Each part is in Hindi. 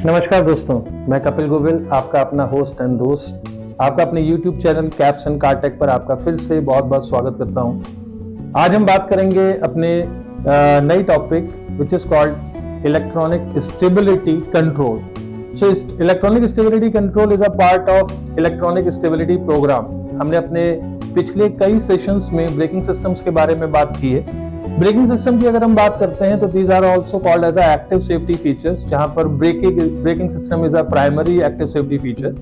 नमस्कार दोस्तों, मैं कपिल गोविल, आपका अपना होस्ट एंड दोस्त, आपका अपने YouTube channel caps and car take पर आपका फिर से बहुत बहुत स्वागत करता हूं। आज हम बात करेंगे अपने नई topic which is called electronic stability control. So electronic stability control is a part of electronic stability program. हमने अपने पिछले कई सेशंस में ब्रेकिंग सिस्टम्स के बारे में बात की है। ब्रेकिंग सिस्टम की अगर हम बात करते हैं तो these are also called as active safety features, जहां पर braking system is a primary active safety feature,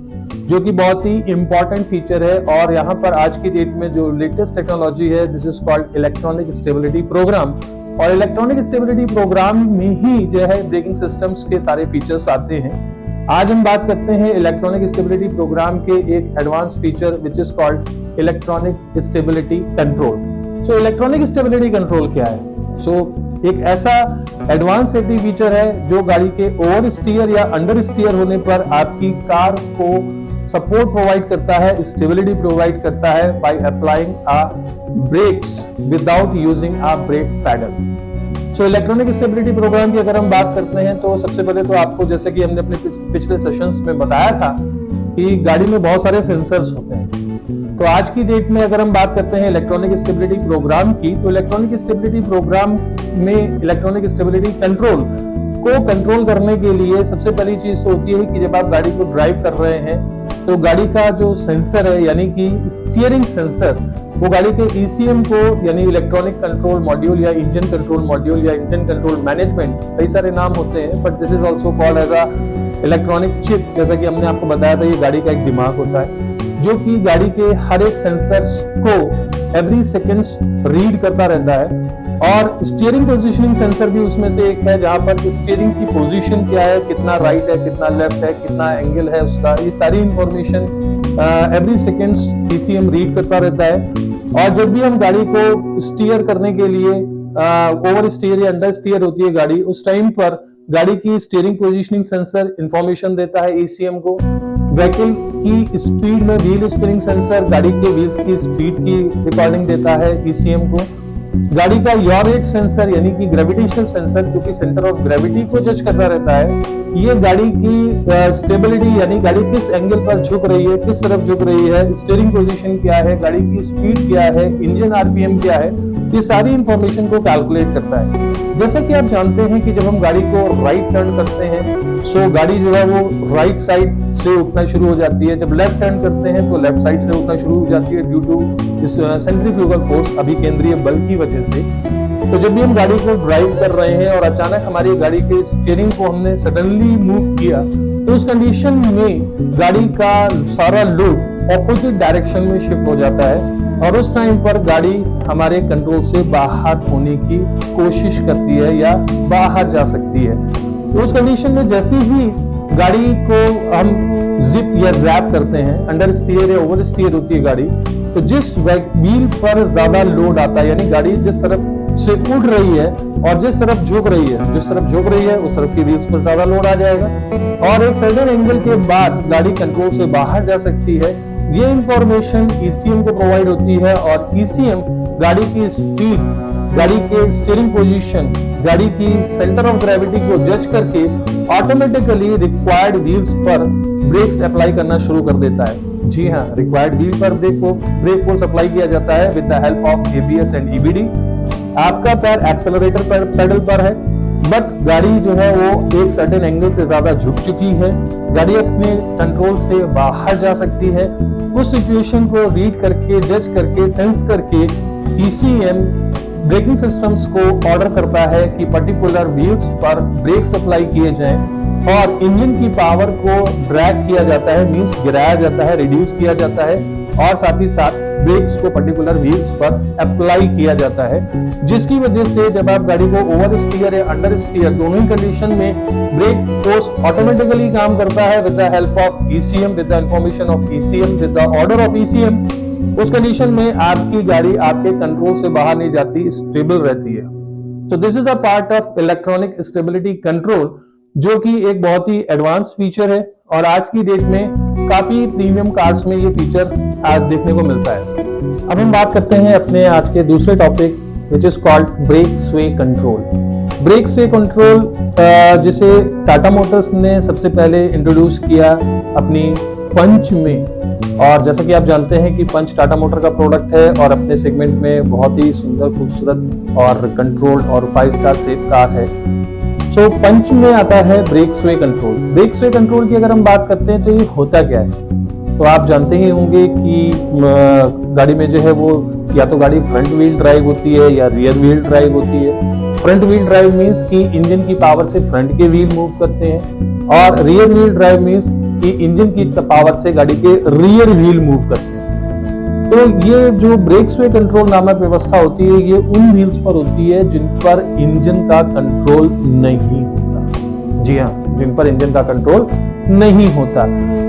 जो कि बहुत ही इंपॉर्टेंट फीचर है। और यहाँ पर आज की डेट में जो लेटेस्ट टेक्नोलॉजी है, this is called electronic stability program. और इलेक्ट्रॉनिक स्टेबिलिटी प्रोग्राम में ही जो है ब्रेकिंग सिस्टम्स के सारे फीचर्स आते हैं। आज हम बात करते हैं इलेक्ट्रॉनिक स्टेबिलिटी प्रोग्राम के एक advance feature which is called electronic stability control. So electronic stability control क्या है? सो एक ऐसा एडवांस सेफ्टी फीचर है जो गाड़ी के ओवर स्टीयर या अंडर स्टीयर होने पर आपकी कार को सपोर्ट प्रोवाइड करता है, स्टेबिलिटी प्रोवाइड करता है by applying a brakes without using a brake pedal. So electronic stability program की अगर हम बात करते हैं तो सबसे पहले तो आपको, जैसे कि हमने अपने पिछले सेशंस में बताया था, कि गाड़ी में बहुत सारे सेंसर्स होते हैं। तो आज की डेट में अगर हम बात करते हैं इलेक्ट्रॉनिक स्टेबिलिटी प्रोग्राम की, तो इलेक्ट्रॉनिक स्टेबिलिटी प्रोग्राम में इलेक्ट्रॉनिक स्टेबिलिटी कंट्रोल को कंट्रोल करने के लिए सबसे पहली चीज तो होती है कि जब आप गाड़ी को ड्राइव कर रहे हैं तो गाड़ी का जो सेंसर है, यानी कि स्टीयरिंग सेंसर, वो गाड़ी के ECM को, यानी इलेक्ट्रॉनिक कंट्रोल मॉड्यूल या इंजन कंट्रोल मॉड्यूल या इंजन कंट्रोल मैनेजमेंट, कई सारे नाम होते हैं, but this is also called as a electronic chip. जैसा कि हमने आपको बताया था, ये गाड़ी का एक दिमाग होता है जो कि गाड़ी के हर एक सेंसर्स को एवरी सेकंड रीड करता रहता है। और स्टीयरिंग पोजीशनिंग सेंसर भी उसमें से एक है, जहां पर स्टीयरिंग की पोजीशन क्या है, कितना राइट है, कितना लेफ्ट है, कितना एंगल है उसका, ये सारी information every second ECM read करता रहता है। और जब भी हम गाड़ी को स्टीयर करने के लिए ओवर स्टीयर या अंडर स्टीयर होती है गाड़ी, उस टाइम पर गाड़ी की स्टीयरिंग पोजीशनिंग सेंसर इंफॉर्मेशन देता है ECM को। व्हीकल की स्पीड में व्हील स्पिनिंग सेंसर गाड़ी के व्हील्स की स्पीड की रिकॉर्डिंग देता है ECM को। गाड़ी का याव रेट सेंसर, यानी कि ग्रेविटेशनल सेंसर, जो कि सेंटर ऑफ ग्रेविटी को जज करता रहता है, ये गाड़ी की स्टेबिलिटी, यानी गाड़ी किस एंगल पर झुक रही है, किस तरफ झुक रही है, स्टीयरिंग पोजीशन क्या है, गाड़ी की स्पीड क्या है, इंजन RPM क्या है, ये सारी इंफॉर्मेशन को कैलकुलेट करता है। जैसा कि आप जानते हैं कि जब हम गाड़ी को राइट टर्न करते हैं, सो गाड़ी जो है वो राइट साइड से उठना शुरू हो जाती है। जब लेफ्ट टर्न करते हैं तो लेफ्ट साइड से उठना शुरू हो जाती है, ड्यू टू इस सेंट्रीफ्यूगल फोर्स, अभिकेंद्रीय बल की वजह से। तो जब भी हम गाड़ी को ड्राइव कर रहे हैं और अचानक हमारी गाड़ी के स्टीयरिंग को हमने सडनली मूव किया, तो उस कंडीशन में गाड़ी का सारा लोड ऑपोजिट डायरेक्शन में शिफ्ट हो जाता है और उस टाइम पर गाड़ी हमारे कंट्रोल से बाहर होने की कोशिश करती है या बाहर जा सकती है। तो उस कंडीशन में जैसे ही गाड़ी को हम जिप या जैप करते हैं, अंडर स्टीयर या ओवर स्टीयर होती है गाड़ी, तो जिस व्हील पर ज्यादा लोड आता है, यानी गाड़ी जिस तरफ से उड़ रही है और जिस तरफ झुक रही है, उस तरफ की व्हील्स पर ज्यादा लोड आ जाएगा और एक सर्टेन एंगल के बाद गाड़ी कंट्रोल से बाहर जा सकती है। ये इंफॉर्मेशन ECM को प्रोवाइड होती है और ECM गाड़ी की स्पीड, गाड़ी के स्टीयरिंग पोजीशन, गाड़ी की सेंटर ऑफ ग्रेविटी को जज करके ऑटोमेटिकली रिक्वायर्ड व्हील्स पर ब्रेक्स अप्लाई करना शुरू कर देता है। जी हाँ, रिक्वायर्ड व्हील पर ब्रेक फोर्स अप्लाई किया जाता है with the help of ABS and EBD। आपका पैर एक्सेलरेटर पेडल पर है, बट गाड़ी जो है वो एक सर्टेन एंगल से ज्यादा झुक चुकी है, गाड़ी अपने कंट्रोल से बाहर जा सकती है। उस सिचुएशन को रीड करके, जज करके, सेंस करके ECM ब्रेकिंग सिस्टम्स को ऑर्डर करता है कि पर्टिकुलर व्हील्स पर ब्रेक्स अप्लाई किए जाएं और इंजन की पावर को ड्रैग किया जाता है, मींस गिराया जाता है, रिड्यूस किया जाता है और साथ ही साथ ब्रेक्स को पर्टिकुलर व्हील्स पर अप्लाई किया जाता है, जिसकी वजह से जब आप गाड़ी को ओवर स्टीयर या अंडर स्टीयर दोनों ही कंडीशन में ब्रेक फोर्स ऑटोमेटिकली काम करता है with the help of ECM, with the information of ECM, with the order of ECM। उस कंडीशन में आपकी गाड़ी आपके कंट्रोल से बाहर नहीं जाती, स्टेबल रहती है। सो this is a part of electronic stability control, जो कि एक बहुत ही एडवांस फीचर है और आज की डेट में काफी प्रीमियम कार्स में ये फीचर आज देखने को मिलता है। अब हम बात करते हैं अपने आज के दूसरे topic which is called brake sway control. Brake sway control जिसे टाटा मोटर्स ने सबसे पहले इंट्रोड्यूस किया अपनी पंच में, और जैसा कि आप जानते हैं कि पंच टाटा मोटर का प्रोडक्ट है और अपने सेगमेंट में बहुत ही सुंदर, खूबसूरत और कंट्रोल और 5 स्टार सेफ कार है। सो पंच में आता है break sway control. Brake sway control की अगर हम बात करते हैं तो ये होता क्या है, तो आप जानते ही होंगे कि गाड़ी में जो है वो या तो गाड़ी फ्रंट व्हील ड्राइव होती है या रियर व्हील ड्राइव होती है। फ्रंट व्हील ड्राइव मींस कि इंजन की पावर से फ्रंट के व्हील मूव करते हैं, और रियर व्हील ड्राइव मींस कि इंजन की पावर से गाड़ी के रियर व्हील मूव करते हैं। तो ये जो ब्रेक स्वे कंट्रोल नामक व्यवस्था होती है, ये उन व्हील्स पर होती है जिन पर इंजन का कंट्रोल नहीं होता। जी हाँ, जिन पर इंजन का कंट्रोल नहीं होता,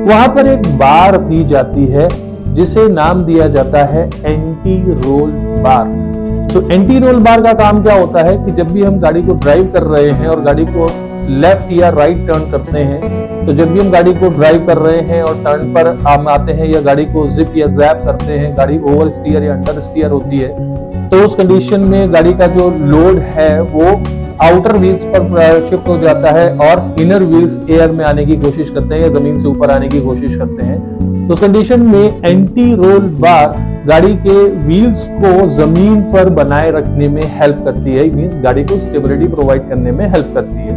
वहां पर एक बार दी जाती है जिसे नाम दिया जाता है एंटी रोल बार। तो एंटी रोल बार का काम क्या होता है कि जब भी हम गाड़ी को ड्राइव कर रहे हैं और गाड़ी को लेफ्ट या राइट टर्न करते हैं, तो जब भी हम गाड़ी को ड्राइव कर रहे हैं और टर्न पर हम आते हैं या गाड़ी को जिप या जैप करते हैं, गाड़ी ओवर स्टीयर या अंडर स्टीयर होती है, तो उस कंडीशन में गाड़ी का जो लोड है वो आउटर व्हील्स पर शिफ्ट हो जाता है और इनर व्हील्स एयर में आने की कोशिश करते हैं या जमीन से ऊपर आने की कोशिश करते हैं। तो उस कंडीशन में एंटी रोल बार गाड़ी के व्हील्स को जमीन पर बनाए रखने में हेल्प करती है, मींस गाड़ी को स्टेबिलिटी प्रोवाइड करने में हेल्प करती है।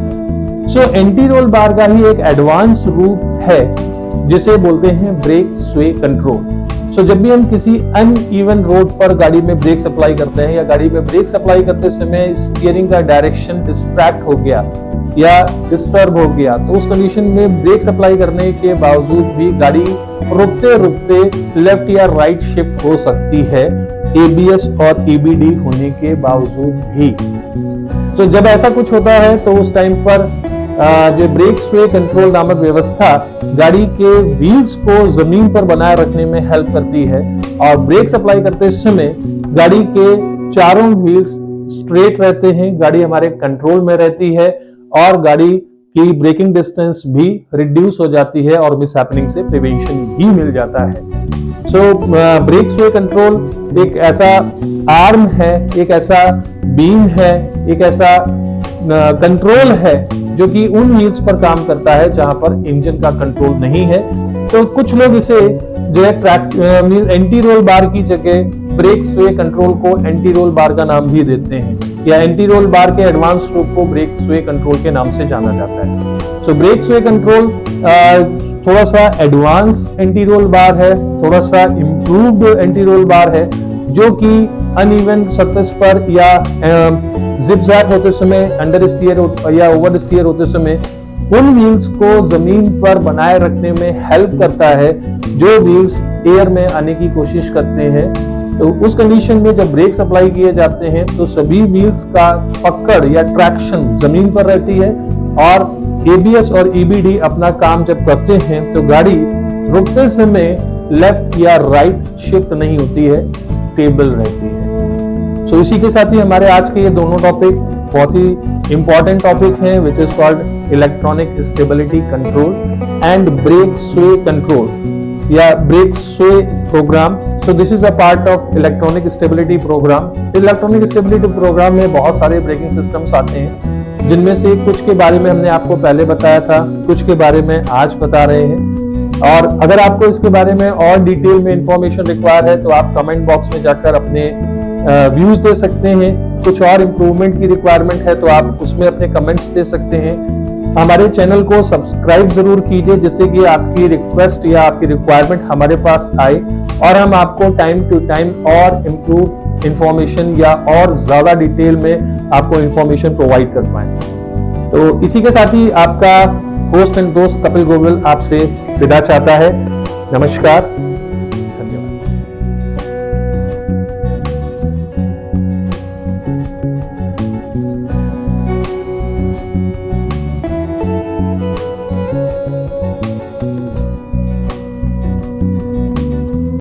सो एंटी रोल बार का ही एक एडवांस रूप है जिसे बोलते हैं ब्रेक स्वे कंट्रोल। सो जब भी हम किसी अनइवन रोड पर गाड़ी में ब्रेक अप्लाई करते हैं या गाड़ी में ब्रेक अप्लाई करते समय स्टीयरिंग का डायरेक्शन डिस्ट्रैक्ट हो गया या डिस्टर्ब हो गया, तो उस कंडीशन में ब्रेक अप्लाई करने के बावजूद भी गाड़ी रुकते रुकते लेफ्ट या राइट शिफ्ट हो सकती है, एबीएस और ईबीडी होने के बावजूद भी। तो जब ऐसा कुछ होता है तो उस टाइम पर जो ब्रेक स्वे कंट्रोल नामक व्यवस्था गाड़ी के व्हील्स को जमीन पर बनाए रखने में हेल्प करती है, और ब्रेक अप्लाई करते समय गाड़ी के चारों व्हील्स स्ट्रेट रहते हैं, गाड़ी हमारे कंट्रोल में रहती है और गाड़ी की ब्रेकिंग डिस्टेंस भी रिड्यूस हो जाती है और मिस हैपनिंग से प्रिवेंशन भी मिल जाता है। सो ब्रेक स्वे कंट्रोल एक ऐसा आर्म है, एक ऐसा बीम है, एक ऐसा कंट्रोल है जो कि उन व्हील्स पर काम करता है जहां पर इंजन का कंट्रोल नहीं है। तो कुछ लोग इसे जो है एंटी रोल बार की जगह ब्रेक स्वे कंट्रोल को एंटी रोल बार का नाम भी देते हैं, या एंटी रोल बार के एडवांस रूप को ब्रेक स्वे कंट्रोल के नाम से जाना जाता है। सो ब्रेक स्वे कंट्रोल थोड़ा सा एडवांस एंटी रोल बार है, थोड़ा सा इंप्रूव्ड एंटी रोल बार है, जो कि अनइवन सरफेस पर या जिप जैप होते समय, अंडर स्टीयर या ओवर स्टीयर होते समय उन व्हील्स को जमीन पर बनाए रखने में हेल्प करता है जो व्हील्स एयर में आने की कोशिश करते हैं। तो उस कंडीशन में जब ब्रेक्स अप्लाई किए जाते हैं तो सभी व्हील्स का पकड़ या ट्रैक्शन जमीन पर रहती है, और एबीएस और ईबीडी अपना काम जब करते हैं तो गाड़ी रुकते समय लेफ्ट या राइट शिफ्ट नहीं होती है, स्टेबल रहती है। सो इसी के साथ ही हमारे आज के ये दोनों टॉपिक बहुत ही इंपॉर्टेंट टॉपिक हैं, which is called electronic stability control and brake sway control या brake sway program. So this is a part of electronic stability program. Electronic stability program में बहुत सारे ब्रेकिंग सिस्टम्स आते हैं, जिनमें से कुछ के बारे में हमने आपको पहले बताया था, कुछ के बारे में आज बता रहे हैं। और अगर आपको इसके बारे में और डिटेल में इंफॉर्मेशन रिक्वायर है तो आप कमेंट बॉक्स में जाकर अपने व्यूज दे सकते हैं। कुछ और इम्प्रूवमेंट की रिक्वायरमेंट है तो आप उसमें अपने कमेंट्स दे सकते हैं। हमारे चैनल को सब्सक्राइब जरूर कीजिए, जिससे कि आपकी रिक्वेस्ट या आपकी रिक्वायरमेंट हमारे पास आए और हम आपको टाइम टू टाइम और इम्प्रूव इंफॉर्मेशन या और ज्यादा डिटेल में आपको इंफॉर्मेशन प्रोवाइड कर पाए। तो इसी के साथ ही आपका होस्ट एंड दोस्त कपिल गोविल आपसे विदा चाहता है। नमस्कार।